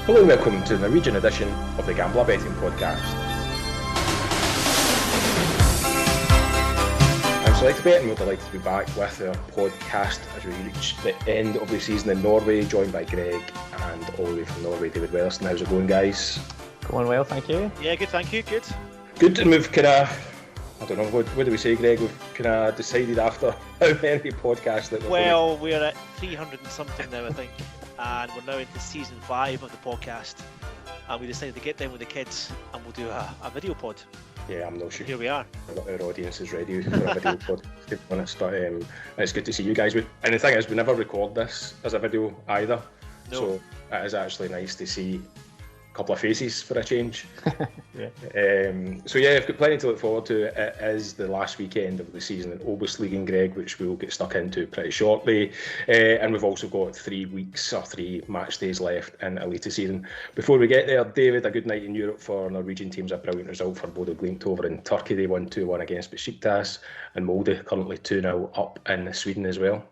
Hello and welcome to the Norwegian edition of the Gambler Betting Podcast. I'm Select Bet and we're delighted to be back with our podcast as we reach the end of the season in Norway, joined by Greg and all the way from Norway, David Wellerston. How's it going, guys? Going well, thank you. Yeah, good, thank you, good. Good, and we've kind of, I don't know, what do we say, Greg? We've kind of decided after how many podcasts that we're at 300 and something now, I think. And we're now into season 5 of the podcast, and we decided to get down with the kids and we'll do a video pod. Yeah, I'm not sure. Here we are. Our audience is ready for a video pod, to be honest. But it's good to see you guys. And the thing is, we never record this as a video either. No. So it is actually nice to see a couple of faces for a change. Yeah. So yeah, I've got plenty to look forward to. It is the last weekend of the season in OBOS-Ligaen, Greg, which we'll get stuck into pretty shortly. And we've also got 3 match days left in Eliteserien. Before we get there, David, a good night in Europe for Norwegian teams. A brilliant result for Bodø/Glimt over in Turkey. They won 2-1 against Besiktas, and Molde currently 2-0 up in Sweden as well.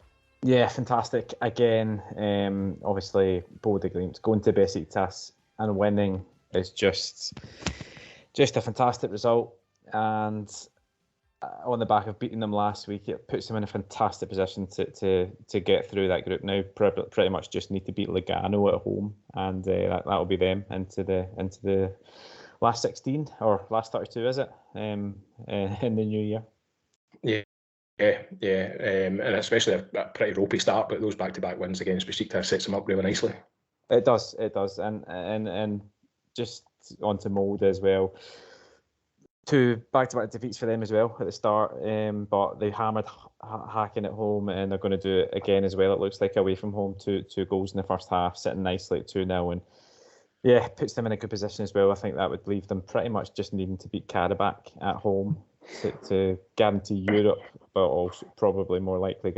Yeah, fantastic. Again, obviously Bodø/Glimt going to Besiktas and winning is just a fantastic result, and on the back of beating them last week, it puts them in a fantastic position to get through that group now. Pretty much just need to beat Lugano at home, and that'll be them into the last 16 or last 32, is it? In the new year. Yeah, and especially a pretty ropey start, but those back-to-back wins against Besiktas sets them up really nicely. It does, and just onto Molde as well. 2 back-to-back defeats for them as well at the start, but they hammered Häcken at home, and they're going to do it again as well. It looks like away from home, two goals in the first half, sitting nicely at 2-0, and yeah, puts them in a good position as well. I think that would leave them pretty much just needing to beat Karabakh at home to guarantee Europe, but also probably more likely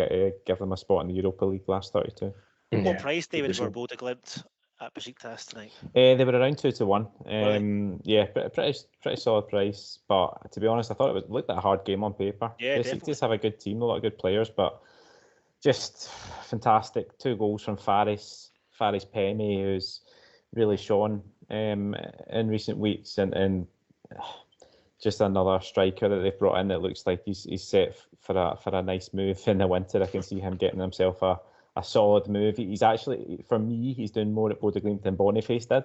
give them a spot in the Europa League last 32. What price, David, for Bodø/Glimt at Besiktas tonight? They were around 2-1. Really? Yeah, pretty solid price. But to be honest, I thought it looked like a hard game on paper. Yeah, Besiktas have a good team, a lot of good players, but just fantastic. 2 goals from Faris Pemi, who's really shone in recent weeks, and just another striker that they've brought in that looks like he's set for a nice move in the winter. I can see him getting himself a solid move. He's actually, for me, he's doing more at Bodø/Glimt than Boniface did.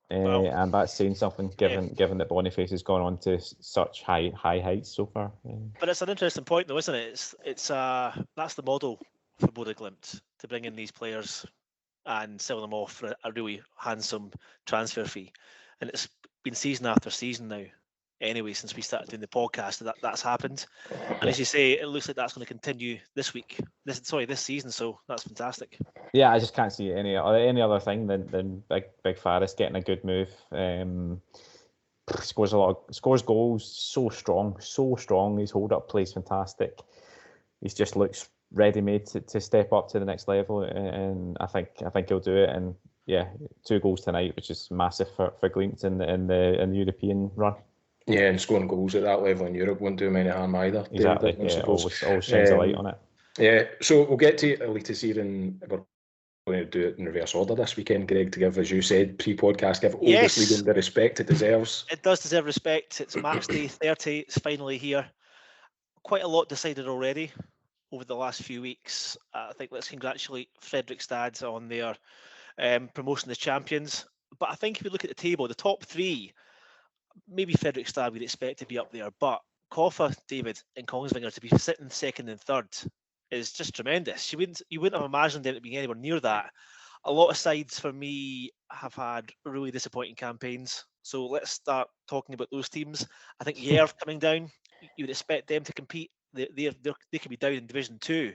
And that's saying something given that Boniface has gone on to such high heights so far. But it's an interesting point though, isn't it? It's that's the model for Bodø/Glimt, to bring in these players and sell them off for a really handsome transfer fee. And it's been season after season now, anyway, since we started doing the podcast, that's happened. And as you say, it looks like that's going to continue this season, so that's fantastic. Yeah, I just can't see any other thing than Big Faris getting a good move. Scores goals, so strong. His hold up play is fantastic. He just looks ready made to step up to the next level, and I think he'll do it. And yeah, 2 goals tonight, which is massive for Glimt in the European run. Yeah, and scoring goals at that level in Europe won't do him any harm either. Exactly. Yeah, always shines a light on it. Yeah, so we'll get to Eliteserien. We're going to do it in reverse order this weekend, Greg, to give, as you said, pre-podcast, give OBOS-Ligaen the respect it deserves. It does deserve respect. It's match day 30. It's finally here. Quite a lot decided already over the last few weeks. I think let's congratulate Fredrikstad on their promotion as champions. But I think if you look at the table, the top 3, maybe Fredrikstad we'd expect to be up there, but Koffa, David, and Kongsvinger to be sitting second and third is just tremendous. You wouldn't have imagined them to be anywhere near that. A lot of sides for me have had really disappointing campaigns. So let's start talking about those teams. I think Jerv coming down, you would expect them to compete. They could be down in Division 2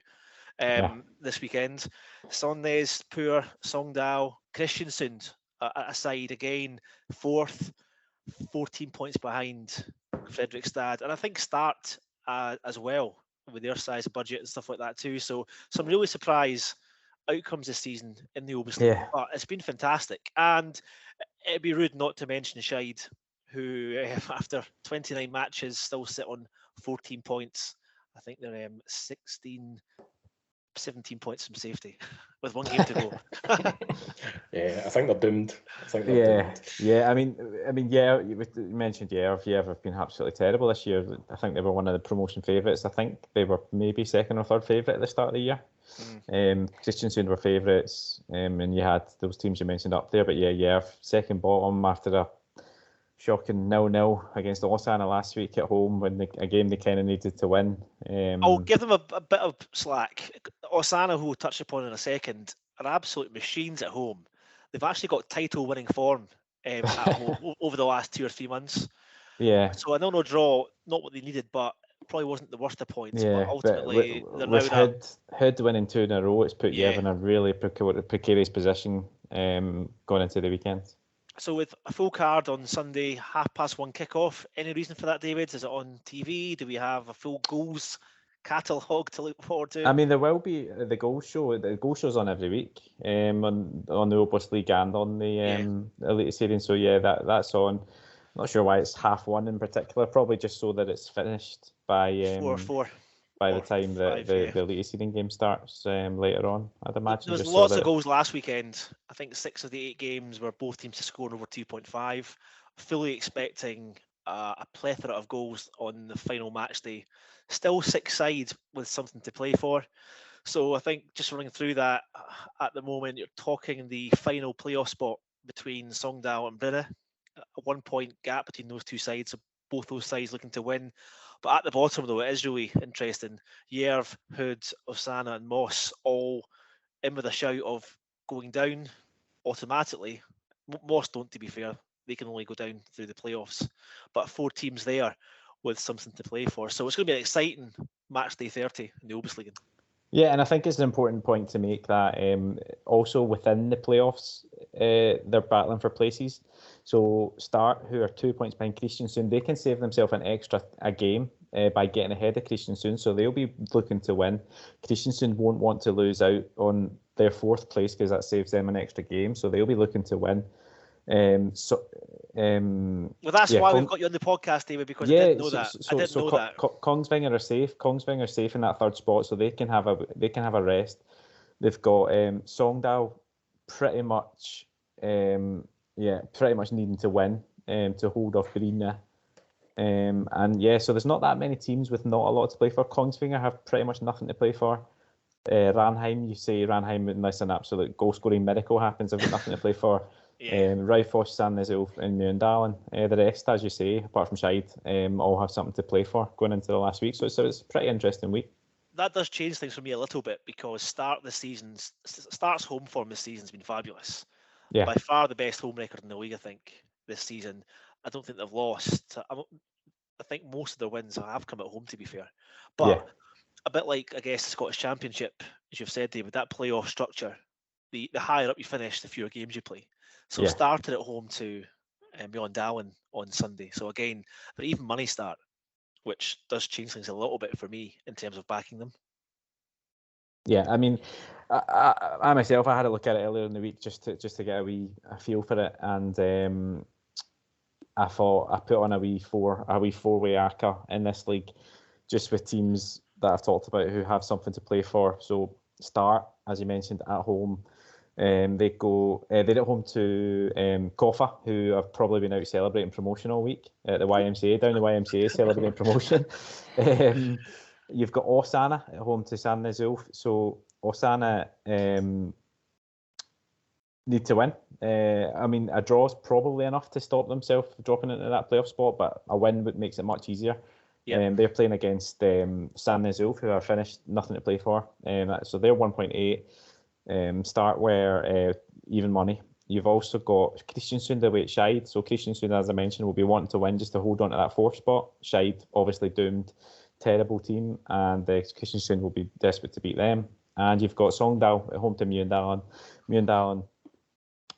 this weekend. Sandnes, poor, Sogndal, Kristiansund, a side again, 4th, 14 points behind Fredrikstad, and I think Start as well with their size budget and stuff like that too. So some really surprise outcomes this season in the OBOS-Ligaen. But it's been fantastic, and it'd be rude not to mention Scheid, who after 29 matches still sit on 14 points. I think they're 17 points from safety with 1 game to go. I think they're doomed. Yeah. I mean, yeah. You mentioned Yerv. Yerv have been absolutely terrible this year. I think they were one of the promotion favourites. I think they were maybe second or third favourite at the start of the year. Kristiansund were favourites, and you had those teams you mentioned up there. But yeah, Yerv second bottom after a shocking 0-0 against Åsane last week at home, when a game they kind of needed to win. I'll give them a bit of slack. Åsane, who we'll touch upon in a second, are absolute machines at home. They've actually got title-winning form at home over the last 2 or 3 months. Yeah. So a 0-0 draw, not what they needed, but probably wasn't the worst of points. Yeah, but ultimately, but they're now Hood winning 2 in a row, it's put Yerv in a really precarious position going into the weekend. So with a full card on Sunday, 1:30 kickoff, any reason for that, David? Is it on TV? Do we have a full goals catalogue to look forward to? I mean, there will be the goal show. The goal show's on every week on the OBOS-Ligaen and on the Eliteserien. So yeah, that's on. Not sure why it's 1:30 in particular. Probably just so that it's finished by 4-4. By the time the Eliteserien game starts later on, I'd imagine. There was lots of goals last weekend. I think 6 of the 8 games were both teams to score over 2.5. Fully expecting a plethora of goals on the final match day. Still 6 sides with something to play for. So I think just running through that, at the moment, you're talking the final playoff spot between Sogndal and Bryne. A 1 point gap between those 2 sides. So both those sides looking to win. But at the bottom, though, it is really interesting. Yerv, Hood, Åsane and Moss all in with a shout of going down automatically. Moss don't, to be fair. They can only go down through the playoffs. But 4 teams there with something to play for. So it's going to be an exciting match day 30 in the OBOS-Ligaen. Yeah, and I think it's an important point to make that also within the playoffs, they're battling for places. So Start, who are 2 points behind Kristiansund, they can save themselves a game by getting ahead of Kristiansund. So they'll be looking to win. Kristiansund won't want to lose out on their 4th place because that saves them an extra game. So they'll be looking to win. Well, that's why we've got you on the podcast, David, because I didn't know that. I didn't know that. Kongsvinger are safe. Kongsvinger are safe in that 3rd spot, so they can have a rest. They've got Sogndal pretty much needing to win to hold off Bryne. And yeah, so there's not that many teams with not a lot to play for. Kongsvinger have pretty much nothing to play for. Ranheim, you say Ranheim unless an absolute goal-scoring miracle happens, have got nothing to play for. Raufoss, Sandnes Ulf and Mjøndalen. The rest, as you say, apart from Skeid, all have something to play for going into the last week. So it's a pretty interesting week. That does change things for me a little bit because Start's home form this season's been fabulous. Yeah. By far the best home record in the league, I think, this season. I don't think they've lost. I think most of their wins have come at home, to be fair. But a bit like, I guess, the Scottish Championship, as you've said, David, that playoff structure, the higher up you finish, the fewer games you play. So started at home to Mjøndalen on Sunday. So again, they're even money start, which does change things a little bit for me in terms of backing them. Yeah, I mean, I myself, I had a look at it earlier in the week just to get a feel for it, and I thought I put on a wee four-way ACA in this league, just with teams that I've talked about who have something to play for. So Start, as you mentioned, at home. They're at home to Koffa, who have probably been out celebrating promotion all week at the YMCA, down the YMCA celebrating promotion. You've got Åsane at home to Sandnes Ulf. So Åsane need to win. I mean, a draw is probably enough to stop themselves dropping into that playoff spot, but a win makes it much easier. Yep. They're playing against Sandnes Ulf, who are finished, nothing to play for. So they're 1.8. Start where even money. You've also got Kristiansund away at Skeid. So Kristiansund, as I mentioned, will be wanting to win just to hold on to that 4th spot. Skeid, obviously doomed, terrible team, and Kristiansund will be desperate to beat them. And you've got Sogndal at home to Mjøndalen. Mjøndalen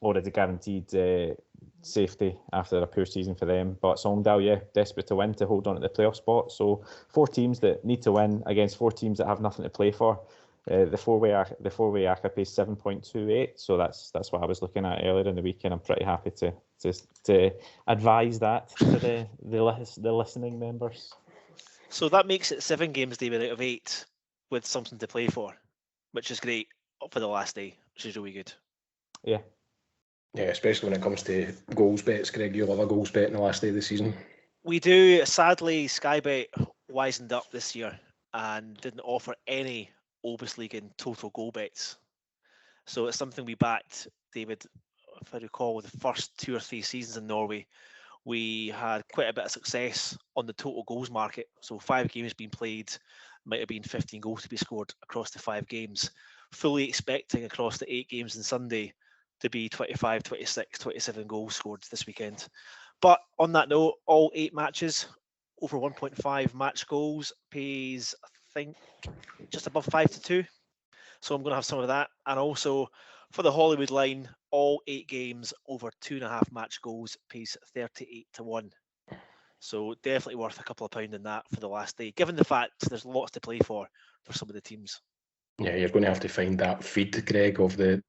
already guaranteed safety after a poor season for them. But Sogndal, desperate to win to hold on to the playoff spot. So 4 teams that need to win against 4 teams that have nothing to play for. The four-way ACA pays 7.28, so that's what I was looking at earlier in the week, and I'm pretty happy to advise that to the listening members. So that makes it 7 games, David, out of 8 with something to play for, which is great for the last day, which is really good. Yeah. Yeah, especially when it comes to goals bets, Greg. You love a goals bet in the last day of the season. We do. Sadly, Sky Bet wisened up this year and didn't offer any OBOS-Ligaen total goal bets. So it's something we backed, David, if I recall, the first 2 or 3 seasons in Norway. We had quite a bit of success on the total goals market. So 5 games being played, might have been 15 goals to be scored across the 5 games. Fully expecting across the 8 games on Sunday to be 25, 26, 27 goals scored this weekend. But on that note, all 8 matches over 1.5 match goals pays, I think, just above 5-2. So I'm going to have some of that. And also for the Hollywood line, all 8 games over 2.5 match goals pays 38-1. So definitely worth a couple of pound in that for the last day, given the fact there's lots to play for some of the teams. Yeah, you're going to have to find that feed, Greg, of the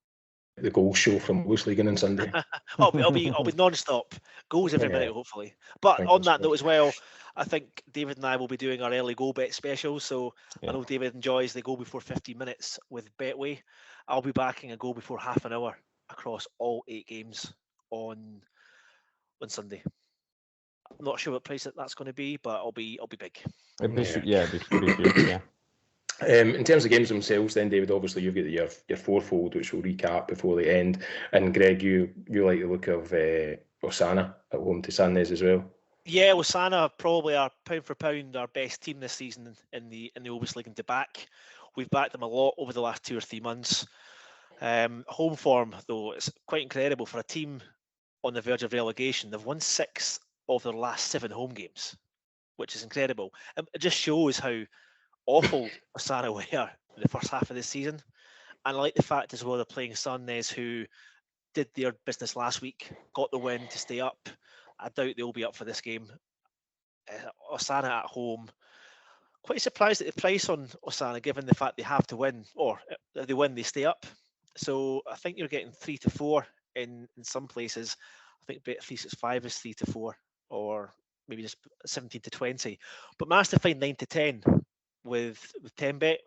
goal show from OBOS-Ligaen on Sunday. I'll be non-stop, goals every minute, hopefully. But on that note as well, I think David and I will be doing our early goal bet special. So I know David enjoys the goal before 15 minutes with Betway. I'll be backing a goal before half an hour across all 8 games on Sunday. I'm not sure what price that's going to be, but I'll be big. It'd be huge, yeah. In terms of games themselves, then, David, obviously you've got your fourfold, which we'll recap before the end. And Greg, you like the look of Osana at home to Sandnes as well. Yeah, Osana probably our pound for pound our best team this season in the OBOS-Ligaen to back. We've backed them a lot over the last 2 or 3 months. Home form though is quite incredible for a team on the verge of relegation. They've won 6 of their last 7 home games, which is incredible. It just shows how awful Osana were in the first half of this season. And I like the fact as well they're playing Sandnes, who did their business last week, got the win to stay up. I doubt they'll be up for this game. Osana at home. Quite surprised at the price on Osana, given the fact they have to win, or if they win, they stay up. So I think you're getting 3-4 in some places. I think Bet365 is 3-4, or maybe just 17-20. But managed to find 9-10 with 10bet,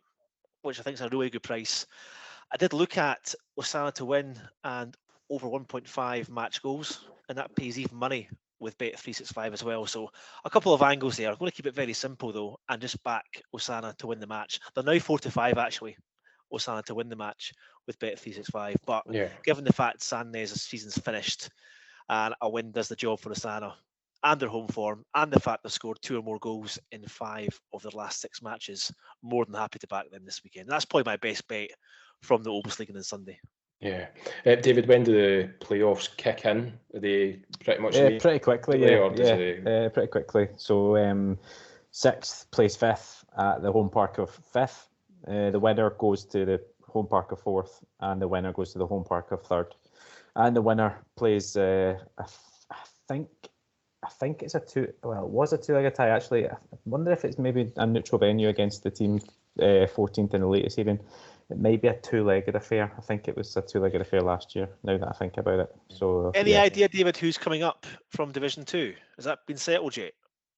which I think is a really good price. I did look at Osana to win and over 1.5 match goals, and that pays even money with Bet365 as well. So a couple of angles there. I'm going to keep it very simple though, and just back Osana to win the match. They're now 4-5 actually, Osana to win the match with Bet365. But given the fact Sandnes' season's finished and a win does the job for Osana and their home form, and the fact they've scored 2 or more goals in 5 of their last 6 matches, more than happy to back them this weekend. That's probably my best bet from the OBOS-Ligaen on Sunday. Yeah. David, when do the playoffs kick in? Are they pretty much pretty quickly, pretty quickly. So 6th plays 5th at the home park of 5th. The winner goes to the home park of 4th, and the winner goes to the home park of 3rd. And the winner plays, I think it's it was a 2-legged tie actually. I wonder if it's maybe a neutral venue against the team 14th in the Eliteserien. It may be a 2-legged affair. I think it was a 2-legged affair last year, now that I think about it. So, any idea, David, who's coming up from Division 2? Has that been settled yet?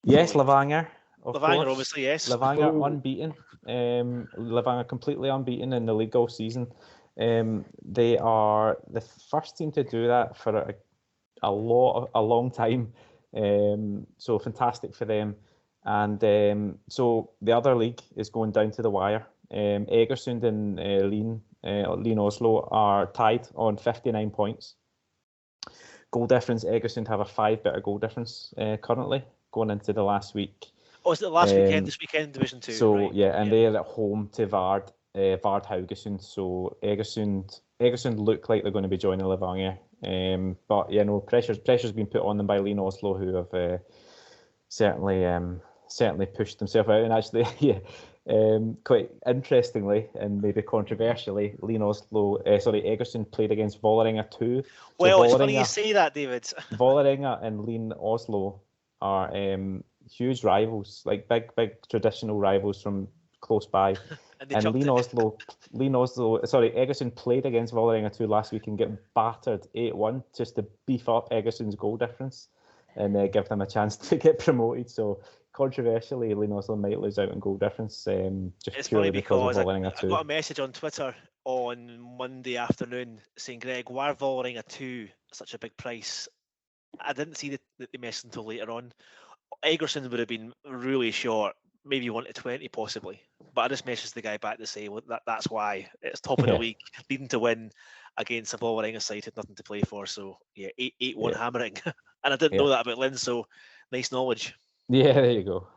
Yes, Levanger. Levanger, obviously, yes. Levanger unbeaten. Levanger completely unbeaten in the league all season. They are the first team to do that for a long time. So fantastic for them. And so the other league is going down to the wire. Egersund and Lyn Oslo are tied on 59 points. Goal difference, Egersund have a 5 better goal difference currently going into the last week. Oh, is it the last weekend, this weekend, Division 2? So, right. They're at home to Vard Haugesund. So Egersund look like they're going to be joining Levanger. But pressure's been put on them by Lyn Oslo, who have certainly pushed themselves out. And actually, quite interestingly and maybe controversially, Egersund played against Vålerenga 2. Well, it's funny you say that, David. Vålerenga and Lyn Oslo are huge rivals, like big traditional rivals from close by. And Egersund played against Vålerenga 2 last week and get battered 8-1 just to beef up Egersund's goal difference and give them a chance to get promoted. So controversially, Lyn Oslo might lose out on goal difference just it's purely because of Vålerenga 2. I got a message on Twitter on Monday afternoon saying, Greg, why are Vålerenga 2 such a big price? I didn't see the message until later on. Egerson would have been really short, maybe 1 to 20 possibly. But I just messaged the guy back to say, well, that's why. It's top of the league, leading to win against a Vålerenga side had nothing to play for. So, 8-1 hammering. And I didn't know that about Lynn, so nice knowledge. Yeah, there you go.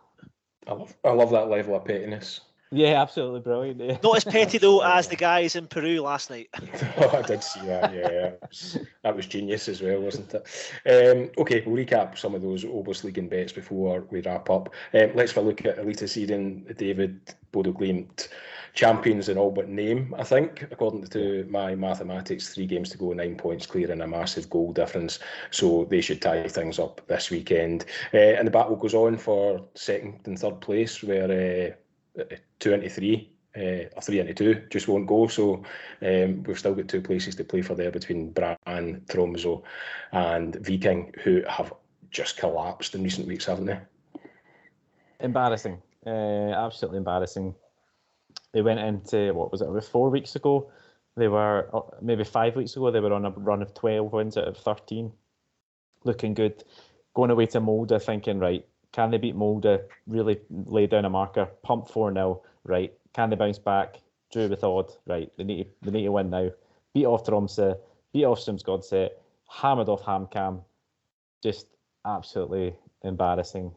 I love that level of pettiness. Yeah, absolutely brilliant. Yeah. Not as petty though as the guys in Peru last night. I did see that. Yeah, that was genius as well, wasn't it? Okay, we'll recap some of those OBOS-Ligaen bets before we wrap up. Let's have a look at Eliteserien. David, Bodø/Glimt, champions in all but name, I think, according to my mathematics. 3 games to go, 9 points clear, and a massive goal difference. So they should tie things up this weekend. And the battle goes on for second and third place, where 2 into 3 or 3 into 2 just won't go. So we've still got 2 places to play for there between Brann, Tromsø and Viking, who have just collapsed in recent weeks, haven't they? Embarrassing. Absolutely embarrassing. They went into, what was it, about 4 weeks ago? They were, maybe 5 weeks ago, they were on a run of 12 wins out of 13. Looking good. Going away to Molde thinking, right, can they beat Molde, really lay down a marker, pump 4-0, right? Can they bounce back? Drew with Odd, right? They need to win now. Beat off Tromsø, beat off Strømsgodset, hammered off HamKam. Just absolutely embarrassing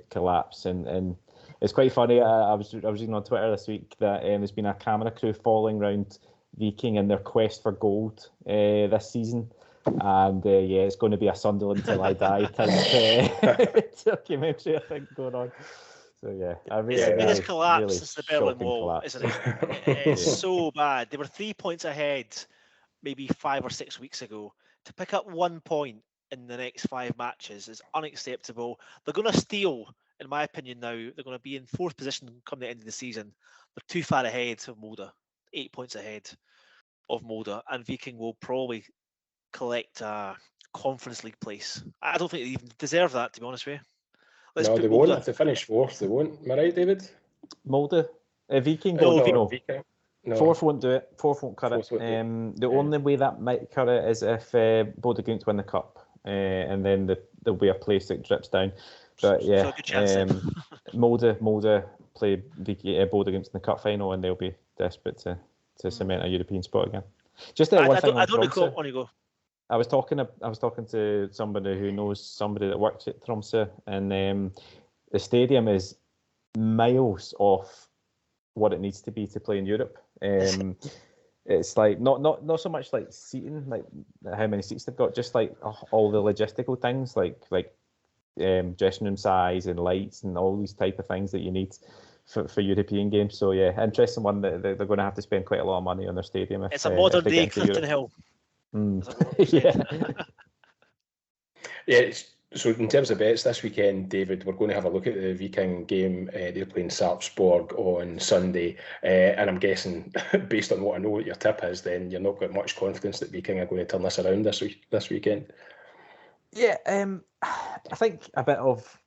collapse. And it's quite funny. I was reading on Twitter this week that there's been a camera crew following around Viking in their quest for gold this season. And it's going to be a Sunderland till I die type documentary, I think, going on. So I really, the biggest collapse really since the Berlin Wall, collapse. isn't it? It's so bad. They were 3 points ahead, maybe 5 or 6 weeks ago. To pick up 1 point in the next 5 matches is unacceptable. They're going to steal, in my opinion. Now they're going to be in 4th position come the end of the season. They're too far ahead of Molde, 8 points ahead of Molde, and Viking will probably collect a Conference League place. I don't think they even deserve that, to be honest with you. No, they won't. If they finish 4th, they won't. Am I right, David? Molde? Viking? No. Viking. No. 4th won't do it. 4th won't cut it. The only way that might cut it is if Bodø/Glimt win the cup, and then there'll be a place that drips down. But Molde play Bodø/Glimt in the cup final, and they'll be desperate to cement a European spot again. Just one thing. I don't recall. On you go. I was talking to somebody who knows somebody that works at Tromsø, and the stadium is miles off what it needs to be to play in Europe. It's like not so much like seating, like how many seats they've got, just like all the logistical things, like dressing room size and lights and all these type of things that you need for European games. So interesting one that they're going to have to spend quite a lot of money on their stadium. It's a modern day Clifton Hill. So in terms of bets this weekend, David, we're going to have a look at the Viking game. They're playing Sarpsborg on Sunday, and I'm guessing, based on what I know what your tip is, then you're not got much confidence that Viking are going to turn this around this weekend. I think a bit of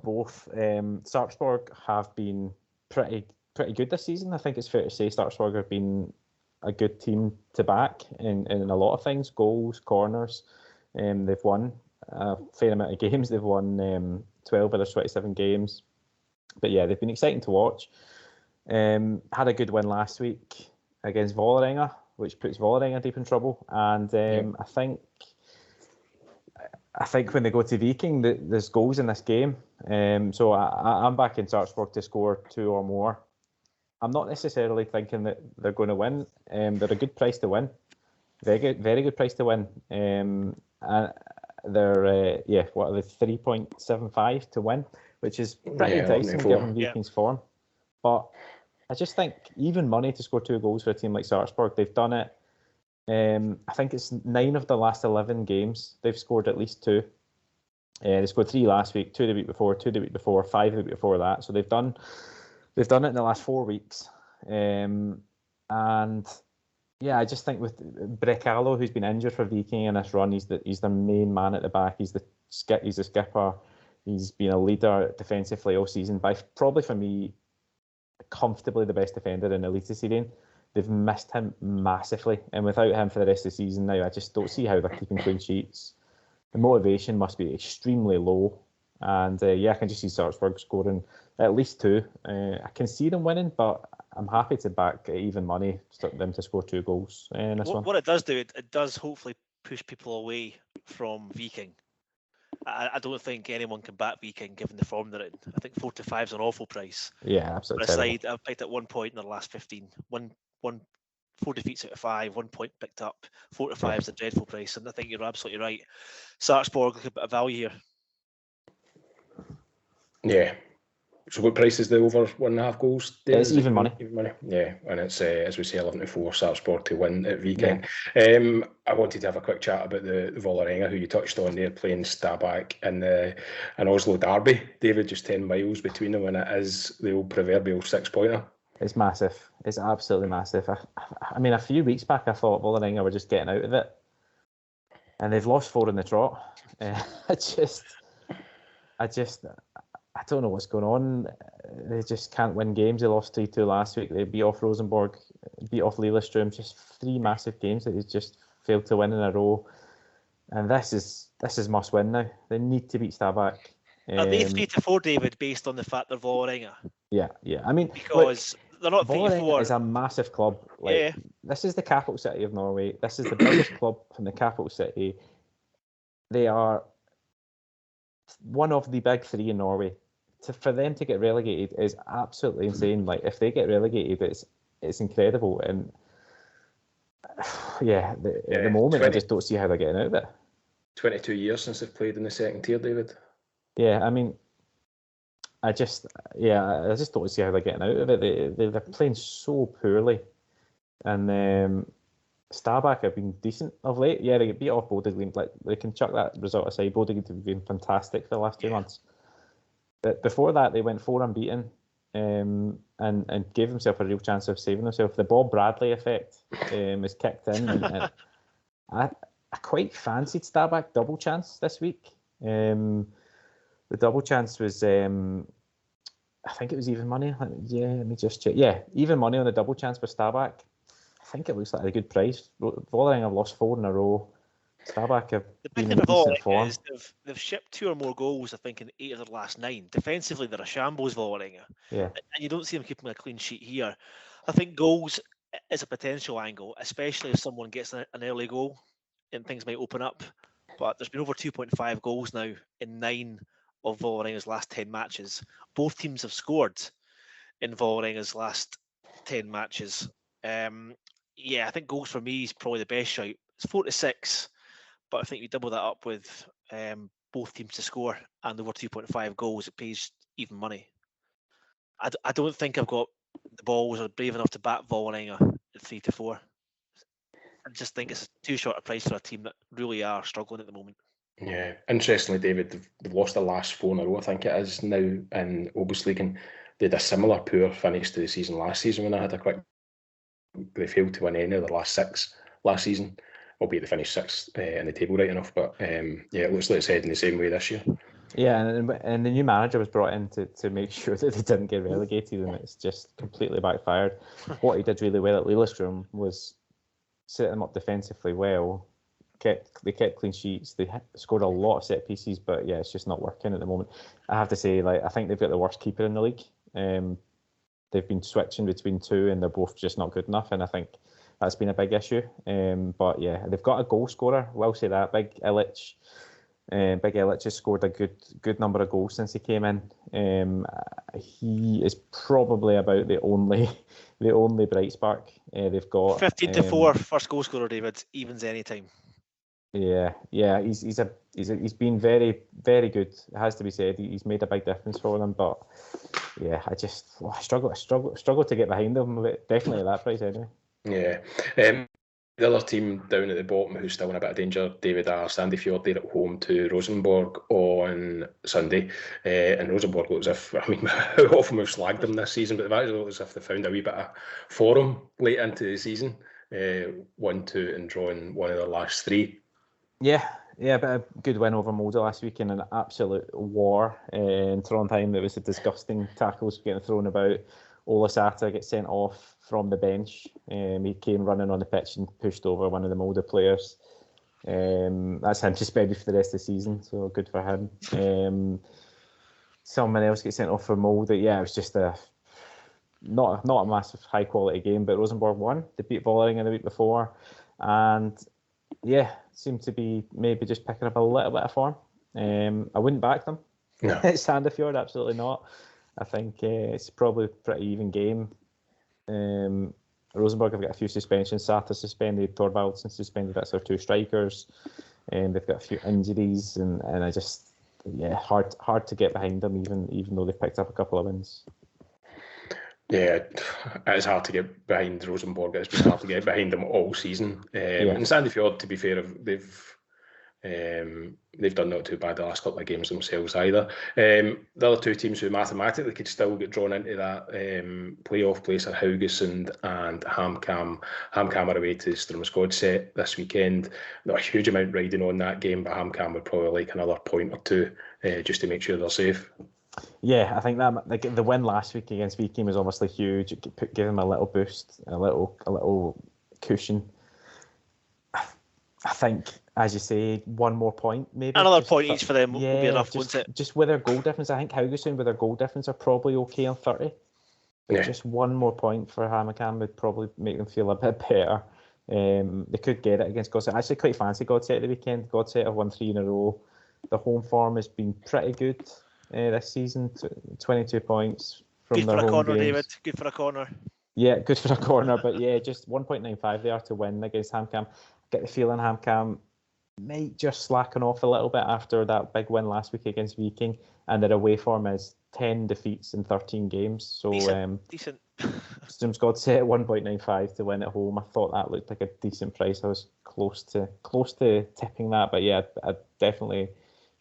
both. Sarpsborg have been pretty good this season. I think it's fair to say Sarpsborg have been a good team to back in a lot of things, goals, corners. They've won a fair amount of games. They've won 12 of their 27 games. But they've been exciting to watch. Had a good win last week against Vålerenga, which puts Vålerenga deep in trouble. And I think when they go to Viking, there's goals in this game. So I'm backing Sarpsborg to score 2 or more. I'm not necessarily thinking that they're going to win. They're a good price to win. Very good price to win. And they're 3.75 to win, which is pretty enticing given Viking's form. But I just think even money to score 2 goals for a team like Sarpsborg, they've done it. I think it's 9 of the last 11 games they've scored at least 2. They scored 3 last week, 2 the week before, 2 the week before, 5 the week before that. So they've done it in the last 4 weeks. And I just think with Brekalo, who's been injured for Viking in this run, he's the main man at the back. He's the skipper. He's been a leader defensively all season. By probably for me, comfortably the best defender in Eliteserien. they've missed him massively, and without him for the rest of the season now, I just don't see how they're keeping clean sheets. The motivation must be extremely low, and I can just see Sarpsborg scoring at least 2. I can see them winning, but I'm happy to back even money them to score 2 goals in this one. What it does do, it does hopefully push people away from Viking. I don't think anyone can back Viking given the form they're in. I think 4 to 5 is an awful price. Yeah, absolutely. Aside, I've picked at 1 point in the last 15. 4 defeats out of 5, 1 point picked up. 4 to 5 is a dreadful price, and I think you're absolutely right. Sarpsborg look a bit of value here. Yeah. So what price is the over 1.5 goals? It's even money. Even money. Yeah, and it's as we say 11 to 4 Sarpsborg to win at Viking. Yeah. I wanted to have a quick chat about the Vålerenga, who you touched on there, playing Stabæk and an Oslo derby. David, just 10 miles between them, and it is the old proverbial 6-pointer. It's massive. It's absolutely massive. I mean, a few weeks back, I thought Vålerenga were just getting out of it, and they've lost 4 in the trot. I don't know what's going on. They just can't win games. They lost 3-2 last week. They beat off Rosenborg, beat off Lillestrøm. Just 3 massive games that they just failed to win in a row. And this is must win now. They need to beat Stabæk. Are they 3 to 4, David, based on the fact they're Vålerenga? Yeah. I mean, because they're not 3 to 4. Is a massive club. This is the capital city of Norway. This is the biggest club from the capital city. They are one of the big 3 in Norway. For them to get relegated is absolutely insane. Like, if they get relegated, it's incredible. And at the moment, I just don't see how they're getting out of it. 22 years since they've played in the second tier, David. Yeah, I mean, I just don't see how they're getting out of it. They're playing so poorly, and Stabæk have been decent of late. Yeah, they get beat off Bodø/Glimt. Like, they can chuck that result aside. Bodø/Glimt have been fantastic for the last 2 months. But before that, they went 4 unbeaten, and gave themselves a real chance of saving themselves. The Bob Bradley effect is kicked in, and I quite fancied Stabæk double chance this week. The double chance was, I think it was even money. Let me just check. Yeah, even money on the double chance for Stabæk. I think it looks like a good price. Vålerenga have lost 4 in a row. Stabæk have been in decent form. They've shipped 2 or more goals, I think, in 8 of their last 9. Defensively, they're a shambles, Vålerenga. Yeah. And you don't see them keeping a clean sheet here. I think goals is a potential angle, especially if someone gets an early goal and things might open up. But there's been over 2.5 goals now in 9 of Vålerenga's last 10 matches. Both teams have scored in Vålerenga's last 10 matches. I think goals for me is probably the best shout. It's 4 to 6. But I think you double that up with both teams to score and over 2.5 goals, it pays even money. I don't think I've got the balls or brave enough to bat Vålerenga at 3 to 4. I just think it's too short a price for a team that really are struggling at the moment. Yeah, interestingly, David, they've lost the last 4 in a row, I think it is now, in OBOS-Ligaen. They had a similar poor finish to the season last season when I had a quick. They failed to win any of their last 6 last season. Albeit they finished 6th in the table right enough, but it looks like it's heading the same way this year. Yeah, and the new manager was brought in to make sure that they didn't get relegated, and it's just completely backfired. What he did really well at Lillestrøm was set them up defensively well. They kept clean sheets. They scored a lot of set pieces, but it's just not working at the moment. I have to say, I think they've got the worst keeper in the league. They've been switching between 2, and they're both just not good enough, and I think that's been a big issue. But they've got a goal scorer. We'll say that. Big Illich. Big Illich has scored a good number of goals since he came in. He is probably about the only bright spark they've got. 15 to 4, first goal scorer, David. Evens anytime. Yeah. He's been very, very good. It has to be said. He's made a big difference for them. But I struggle to get behind them. Definitely at that price anyway. Yeah. The other team down at the bottom who's still in a bit of danger, David, are Sandefjord. They're at home to Rosenborg on Sunday. And Rosenborg looks as if, how often we've slagged them this season, but they've actually looked as if they found a wee bit of form late into the season. 1-2 and drawing one of their last 3. Yeah, but a good win over Molde last week in an absolute war in Trondheim. There was a disgusting tackles getting thrown about. Olasata gets sent off from the bench. He came running on the pitch and pushed over one of the Molde players. That's him suspended for the rest of the season, so good for him. Someone else gets sent off for Molde. Yeah, it was just not a massive high quality game, but Rosenborg won. They beat Vålerenga the week before, and yeah, seemed to be maybe just picking up a little bit of form. I wouldn't back them. No. Sandefjord, absolutely not. I think it's probably a pretty even game. Rosenborg have got a few suspensions. Sata suspended, Thorvaldsen suspended. That's our two strikers. They've got a few injuries, and I just hard to get behind them, even though they've picked up a couple of wins. Yeah, it's hard to get behind Rosenborg. It's been hard to get behind them all season. And Sandefjord, to be fair, they've done not too bad the last couple of games themselves either. The other two teams who mathematically could still get drawn into that playoff place are Haugesund and HamKam. HamKam are away to Strømsgodset this weekend. Not a huge amount riding on that game, but HamKam would probably like another point or two just to make sure they're safe. Yeah, I think that the win last week against Viking was obviously huge. It gave them a little boost, a little cushion. I think, as you say, one more point maybe. Another point each for them will be enough, won't it? Just with their goal difference, I think Haugesund with their goal difference are probably okay on 30. But just one more point for HamKam would probably make them feel a bit better. They could get it against Godset. I actually quite fancy Godset the weekend. Godset have won 3 in a row. The home form has been pretty good this season. 22 points from their home games. Good for a corner, David. Good for a corner. Yeah, good for a corner. But yeah, just 1.95 they are to win against HamKam. Get the feeling HamKam might just slacken off a little bit after that big win last week against Viking, and their away form is 10 defeats in 13 games. So decent. Strømsgodset 1.95 to win at home. I thought that looked like a decent price. I was close to tipping that, but yeah, I'd definitely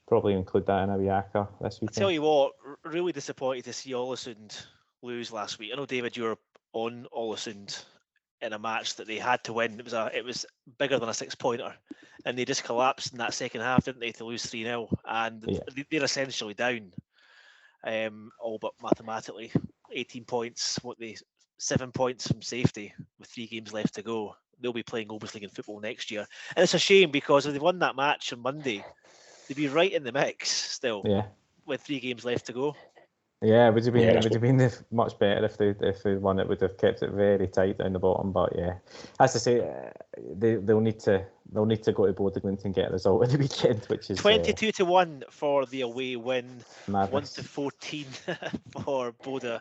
probably include that in a Viaka this weekend. I tell you what, really disappointed to see Ålesund lose last week. I know, David, you were on Ålesund in a match that they had to win. It was bigger than a 6-pointer, and they just collapsed in that second half, didn't they, to lose 3-0, and they're essentially down, all but mathematically. 18 points, 7 points from safety with 3 games left to go. They'll be playing OBOS-Ligaen football next year, and it's a shame because if they won that match on Monday, they'd be right in the mix still. Yeah, with 3 games left to go. Yeah, would have been much better if they won it. Would have kept it very tight down the bottom. But yeah, as I say, they'll need to go to Bodø/Glimt and get a result at the weekend, which is 22-1 for the away win, madness. 1-14 for Bodø.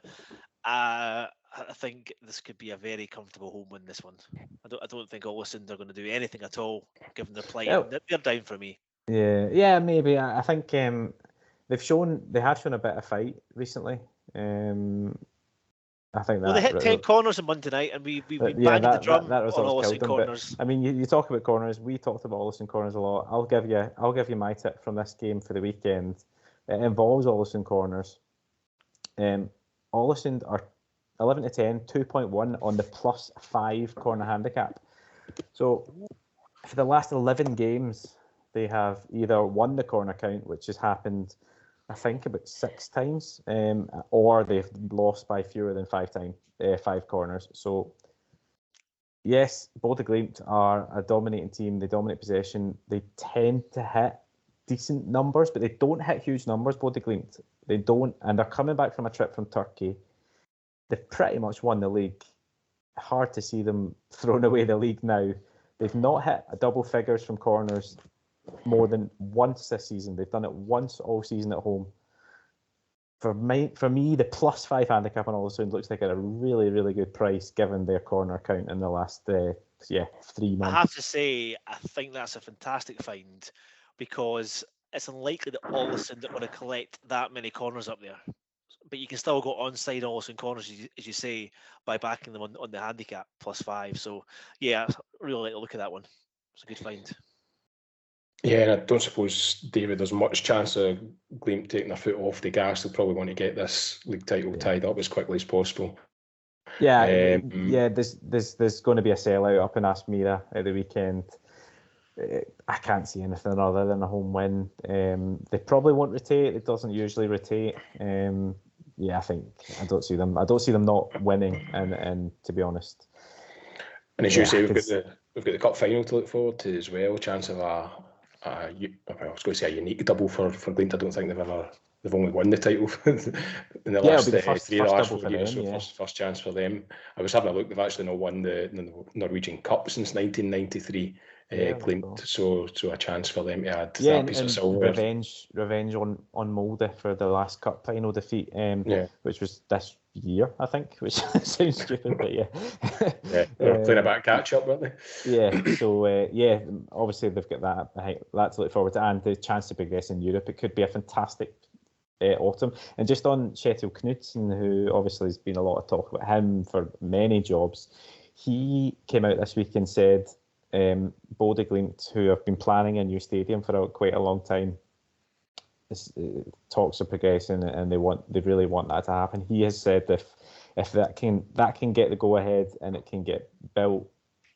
I think this could be a very comfortable home win. This one, I don't think Ålesund are going to do anything at all, given their play. They're down for me. Yeah, maybe. I think they have shown a bit of fight recently. I think that. Well, they hit 10 corners on Monday night, and we banged the drum on Ålesund corners. I mean, you talk about corners. We talked about Ålesund corners a lot. I'll give you my tip from this game for the weekend. It involves Ålesund corners. Ålesund are 11 to 10, 2.1 on the +5 corner handicap. So for the last 11 games, they have either won the corner count, which has happened, I think, about 6 times, or they've lost by fewer than 5 corners. So, yes, Bodø/Glimt are a dominating team. They dominate possession. They tend to hit decent numbers, but they don't hit huge numbers, Bodø/Glimt. They don't, and they're coming back from a trip from Turkey. They've pretty much won the league. Hard to see them throwing away the league now. They've not hit double figures from corners more than once this season. They've done it once all season at home. For me, the +5 handicap on Ålesund looks like a really, really good price given their corner count in the last 3 months. I have to say, I think that's a fantastic find because it's unlikely that Ålesund are going to collect that many corners up there. But you can still go onside Ålesund corners, as you say, by backing them on the handicap +5. So, yeah, I really like the look at that one. It's a good find. Yeah, and I don't suppose, David, there's much chance of Glimt taking their foot off the gas. They'll probably want to get this league title tied up as quickly as possible. Yeah, there's going to be a sellout up in Aspmyra at the weekend. I can't see anything other than a home win. They probably won't rotate. It doesn't usually rotate. I think I don't see them not winning. And to be honest, and as you say, we've got the cup final to look forward to as well. Chance of I was going to say a unique double for Glint. I don't think they've only won the title in the last it'll be the three of the last 4 years. Them, so first chance for them. I was having a look. They've actually not won the Norwegian Cup since 1993. Glint, so a chance for them to add that piece of silver. Revenge on Molde for the last cup final defeat, which was this year, I think, which sounds stupid, but they were playing a bit of catch up, weren't they? Yeah, so obviously they've got that to look forward to, and the chance to progress in Europe. It could be a fantastic autumn. And just on Kjetil Knutsen, who obviously has been a lot of talk about him for many jobs, he came out this week and said Bodø/Glimt, who have been planning a new stadium for quite a long time, talks are progressing and they really want that to happen. He has said if that can get the go ahead and it can get built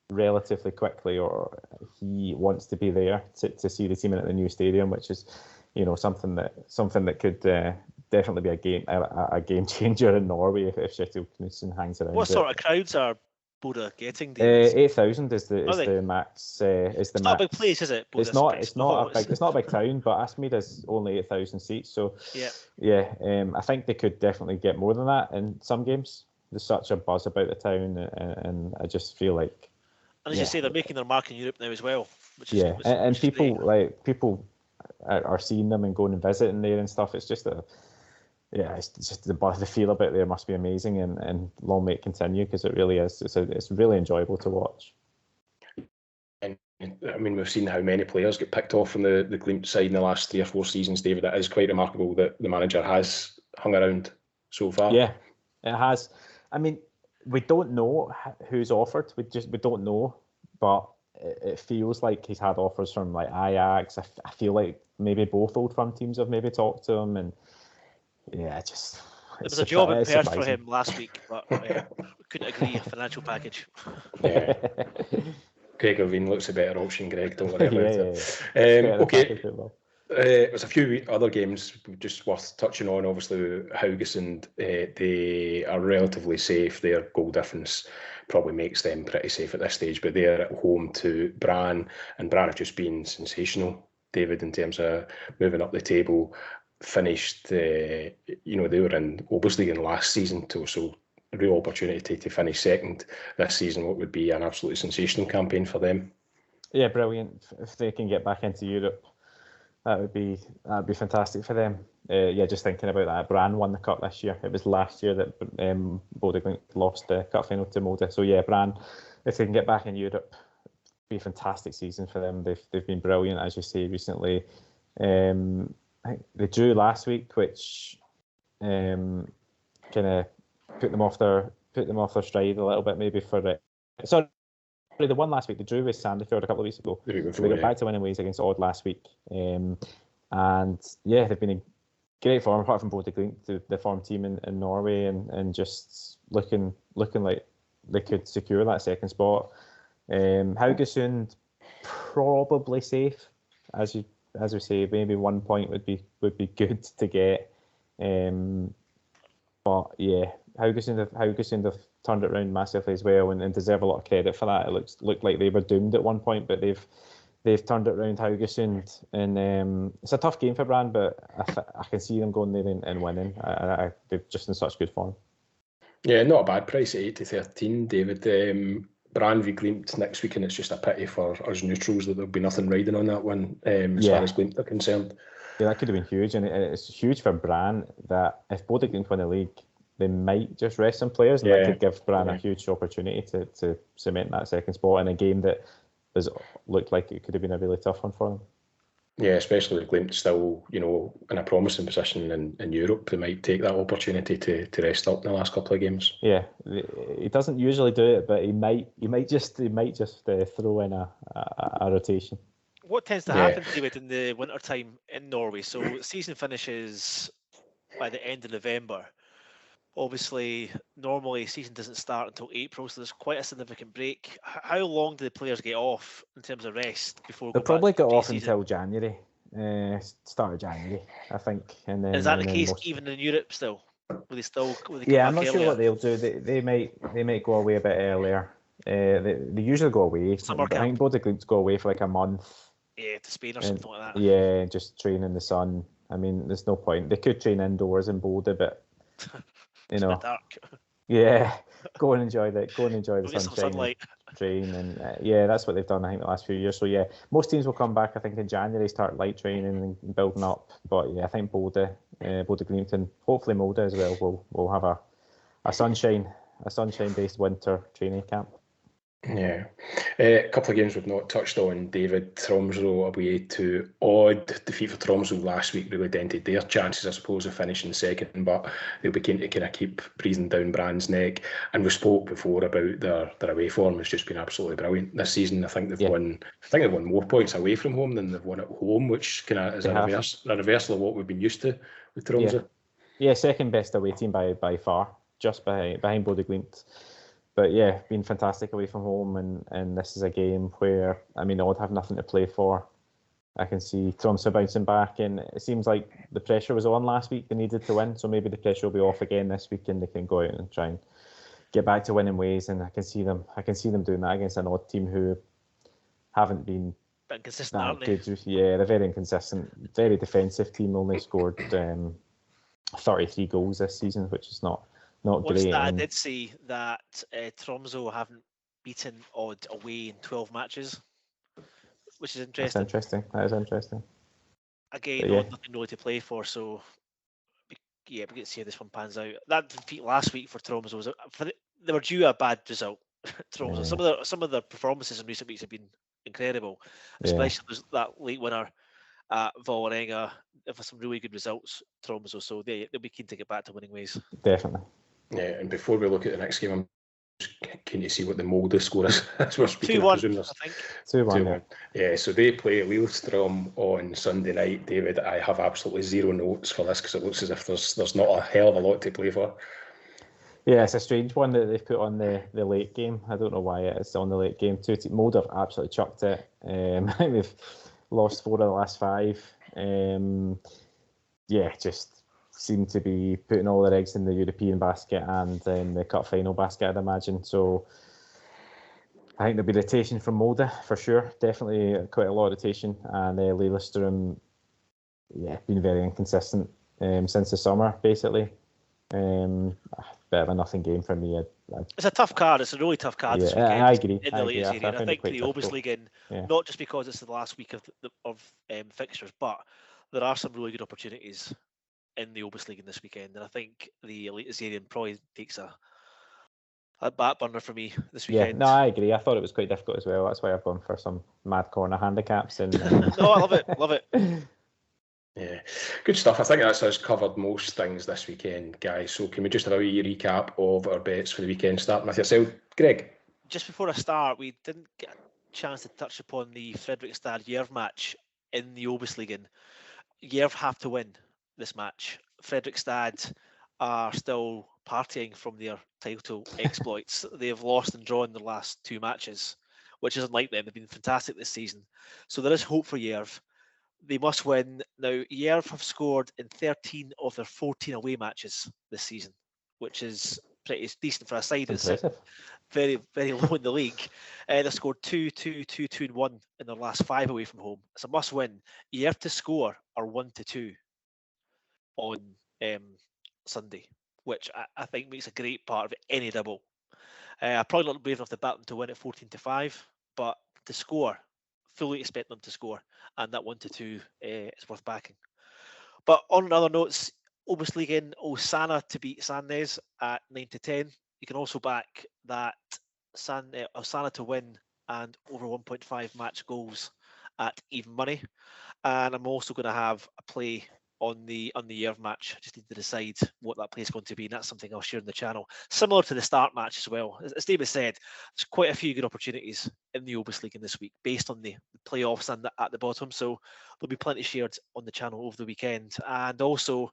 relatively quickly, or he wants to be there to see the team in at the new stadium, which is something that could definitely be a game changer in Norway if Kjetil Knutsen hangs around. What sort of crowds are Bodø getting? 8,000 is the max. It's not a big place, is it? It's not a big town, but Aspmere is only 8,000 seats. So I think they could definitely get more than that in some games. There's such a buzz about the town, and I just feel like. And as you say, they're making their mark in Europe now as well. And people are seeing them and going and visiting there and stuff. It's just it's just the feel about there must be amazing, and long may it continue, because it really is. It's really enjoyable to watch. And I mean, we've seen how many players get picked off from the Glimt side in the last 3 or 4 seasons, David. It is quite remarkable that the manager has hung around so far. Yeah, it has. I mean, we don't know who's offered. We don't know, but it feels like he's had offers from like Ajax. I feel like maybe both Old Firm teams have maybe talked to him, and there was a job in Perth for him last week, but couldn't agree a financial package. Yeah. Craig Irvine looks a better option, Greg. Don't worry about it. Okay. There's a few other games just worth touching on. Obviously, Haugesund, they are relatively safe. Their goal difference probably makes them pretty safe at this stage, but they're at home to Brann, and Brann have just been sensational, David, in terms of moving up the table. Finished, they were in OBOS-Ligaen last season, so a real opportunity to finish second this season. What would be an absolutely sensational campaign for them. Yeah, brilliant. If they can get back into Europe, that'd be fantastic for them. Just thinking about that, Brann won the cup this year. It was last year that Bodø/Glimt lost the cup final to Molde. So Brann, if they can get back in Europe, it'd be a fantastic season for them. They've been brilliant, as you say, recently. I think they drew last week, which kind of put them off their stride a little bit, maybe for it. Sorry, they won last week. They drew with Sandefjord a couple of weeks ago. They got back to winning ways against Odd last week, and they've been in great form, apart from Bodø/Glimt, the form team in Norway, and just looking like they could secure that second spot. Haugesund probably safe, as we say, maybe 1 point would be good to get. But yeah, Haugesund have turned it around massively as well, and deserve a lot of credit for that. It looked like they were doomed at one point, but they've turned it around, Haugesund, and it's a tough game for Brann, but I can see them going there and winning. They're just in such good form. Yeah, not a bad price at 8-13, David. Brann v Glimt next week, and it's just a pity for us neutrals that there'll be nothing riding on that one as far as Glimt are concerned. Yeah, that could have been huge, and it's huge for Brann that if Bodø/Glimt win the league, they might just rest some players, and that could give Brann a huge opportunity to cement that second spot in a game that looked like it could have been a really tough one for them. Yeah, especially with Glimt still, in a promising position in Europe, they might take that opportunity to rest up in the last couple of games. Yeah, he doesn't usually do it, but he might just throw in a rotation. What tends to happen, David, in the winter time in Norway? So season finishes by the end of November. Obviously, normally season doesn't start until April, so there's quite a significant break. How long do the players get off in terms of rest before? They'll probably get off until January, start of January, I think. And then is that the case even in Europe still? Will they still? Will they come Yeah, back I'm not sure earlier? what they'll do. They might go away a bit earlier. They usually go away. Summer I think camp. both the groups go away for like a month. Yeah, to Spain or And something like that. yeah, just train in the sun. I mean, there's no point. They could train indoors in Boulder, but It's a bit know, dark. yeah, go and enjoy the Go get some sunshine and sunlight. train, and yeah, that's what they've done. I think the last few years. So yeah, most teams will come back. I think in January start light training and building up. But yeah, I think Boulder Gleamington, hopefully Molde as well. Will have a sunshine based winter training camp. Yeah. A couple of games we've not touched on, David. Tromsø away to Odd. Defeat for Tromsø last week really dented their chances, I suppose, of finishing second, but they'll be keen to kind of keep breathing down Brand's neck. And we spoke before about their away form has just been absolutely brilliant this season. I think they've won more points away from home than they've won at home, which kind of is a reversal of what we've been used to with Tromsø. Yeah, second best away team by far, just behind Bodø Glimt. But yeah, been fantastic away from home, and this is a game where, I mean, Odd have nothing to play for. I can see Tromsø bouncing back, and it seems like the pressure was on last week. They needed to win, so maybe the pressure will be off again this week, and they can go out and try and get back to winning ways. And I can see them doing that against an Odd team who haven't been inconsistent, that aren't they? good. Yeah, they're very inconsistent, very defensive team. Only scored 33 goals this season, which is not great. I did see that Tromsø haven't beaten Odd away in 12 matches, which is interesting. That is interesting. Again, Odd nothing really to play for, so yeah, we get to see how this one pans out. That defeat last week for Tromsø was they were due a bad result. Tromsø, some of their performances in recent weeks have been incredible, especially that late winner at Vålerenga for some really good results. Tromsø, so they'll be keen to get back to winning ways. Definitely. Yeah, and before we look at the next game, I'm just keen to see what the Molde score is as we're speaking. 2-1, I think. 2-1. Yeah, so they play Lillestrøm on Sunday night. David, I have absolutely zero notes for this because it looks as if there's not a hell of a lot to play for. Yeah, it's a strange one that they've put on the late game. I don't know why it's on the late game. Molde have absolutely chucked it. I think they've lost 4 of the last 5. Just seem to be putting all their eggs in the European basket and in the cup final basket, I'd imagine. So I think there'll be rotation from Molde for sure. Definitely quite a lot of rotation. And Lillestrøm, been very inconsistent since the summer, basically. Bit of a nothing game for me. It's a tough card. It's a really tough card this weekend. I agree. In the Eliteserien. I think the OBOS-Ligaen, not just because it's the last week of fixtures, but there are some really good opportunities in the OBOS-Ligaen this weekend, and I think the Eliteserien probably takes a back burner for me this weekend. Yeah, no, I agree. I thought it was quite difficult as well. That's why I've gone for some mad corner handicaps. And no, I love it. Yeah, good stuff. I think that's us covered most things this weekend, guys. So can we just have a wee recap of our bets for the weekend, starting with yourself, Greg? Just before I start, we didn't get a chance to touch upon the Fredrikstad-Jerv match in the OBOS-Ligaen. Jerv have to win this match. Fredrikstad are still partying from their title exploits. They have lost and drawn their last 2 matches, which isn't like them. They've been fantastic this season. So there is hope for Jerv. They must win. Now, Jerv have scored in 13 of their 14 away matches this season, which is pretty decent for a side that's very, very low in the league. They've scored 2, 2, 2, 2, and 1 in their last 5 away from home. It's a must win. Jerv to score are 1-2 on Sunday, which I think makes a great part of any double. I'm probably not brave enough to bet them to win at 14-5, but to score, fully expect them to score, and that 1-2 is worth backing. But on other notes, OBOS-Ligaen Osana to beat Sandnes at 9-10. You can also back that Osana to win and over 1.5 match goals at even money. And I'm also going to have a play on the Jerv match. I just need to decide what that play is going to be, and that's something I'll share on the channel. Similar to the start match as well. As David said, there's quite a few good opportunities in the OBOS-Ligaen this week based on the playoffs and at the bottom. So there'll be plenty shared on the channel over the weekend. And also,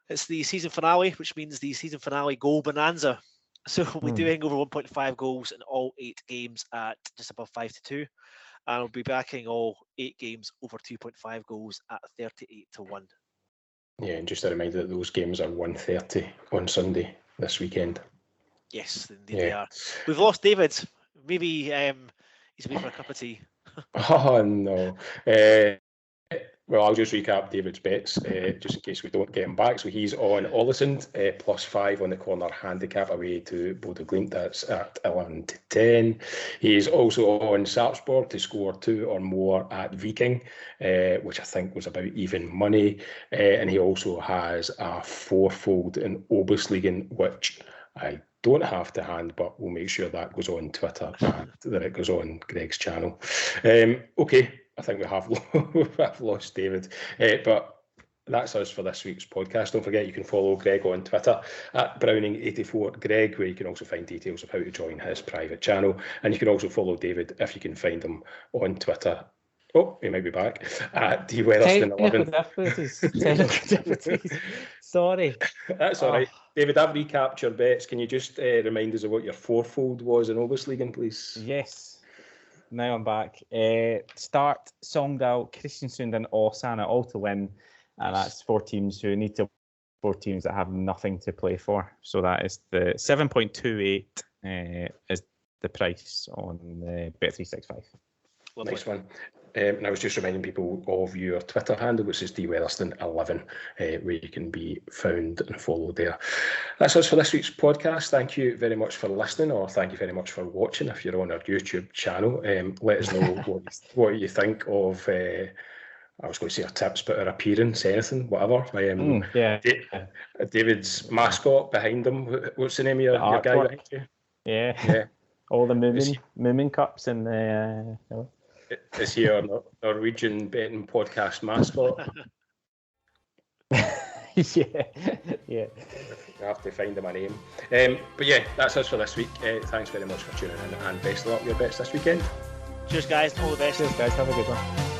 it's the season finale, which means the season finale goal bonanza. So we'll be doing over 1.5 goals in all 8 games at just above 5-2. And I'll be backing all 8 games over 2.5 goals at 38-1. Yeah, and just a reminder that those games are 1:30 on Sunday this weekend. Yes, indeed they are. We've lost David. Maybe he's away for a cup of tea. Oh no. Well, I'll just recap David's bets, just in case we don't get him back. So he's on Ålesund, +5 on the corner handicap away to Bodø/Glimt. That's at 11-10. He's also on Sarpsborg to score 2 or more at Viking, which I think was about even money. And he also has a 4-fold in OBOS-Ligaen, which I don't have to hand, but we'll make sure that goes on Twitter and that it goes on Greg's channel. Okay, I think we have lost David, but that's us for this week's podcast. Don't forget you can follow Greg on Twitter at Browning84Greg, where you can also find details of how to join his private channel, and you can also follow David if you can find him on Twitter. Oh, he might be back. At DWeatherston11. Technical difficulties. Sorry. That's all right. David, I've recapped your bets. Can you just remind us of what your 4-fold was in OBOS-Ligaen, please? Yes. Now I'm back. Start, Sogndal, Kristiansund and Åsane all to win. And that's 4 teams who need to 4 teams that have nothing to play for. So that is the 7.28 is the price on Bet365. Lovely. Nice one. And I was just reminding people of your Twitter handle, which is DWeatherston11, where you can be found and followed there. That's us for this week's podcast. Thank you very much for listening, or thank you very much for watching if you're on our YouTube channel. Let us know what you think of, I was going to say our tips, but our appearance, anything, whatever. David's mascot behind him. What's the name of your guy behind you? Yeah. All the Moomin Cups and Is he our Norwegian betting podcast mascot? Yeah. I have to find him a name. But yeah, that's us for this week. Thanks very much for tuning in, and best of luck with your bets this weekend. Cheers, guys. All the best. Cheers, guys. Have a good one.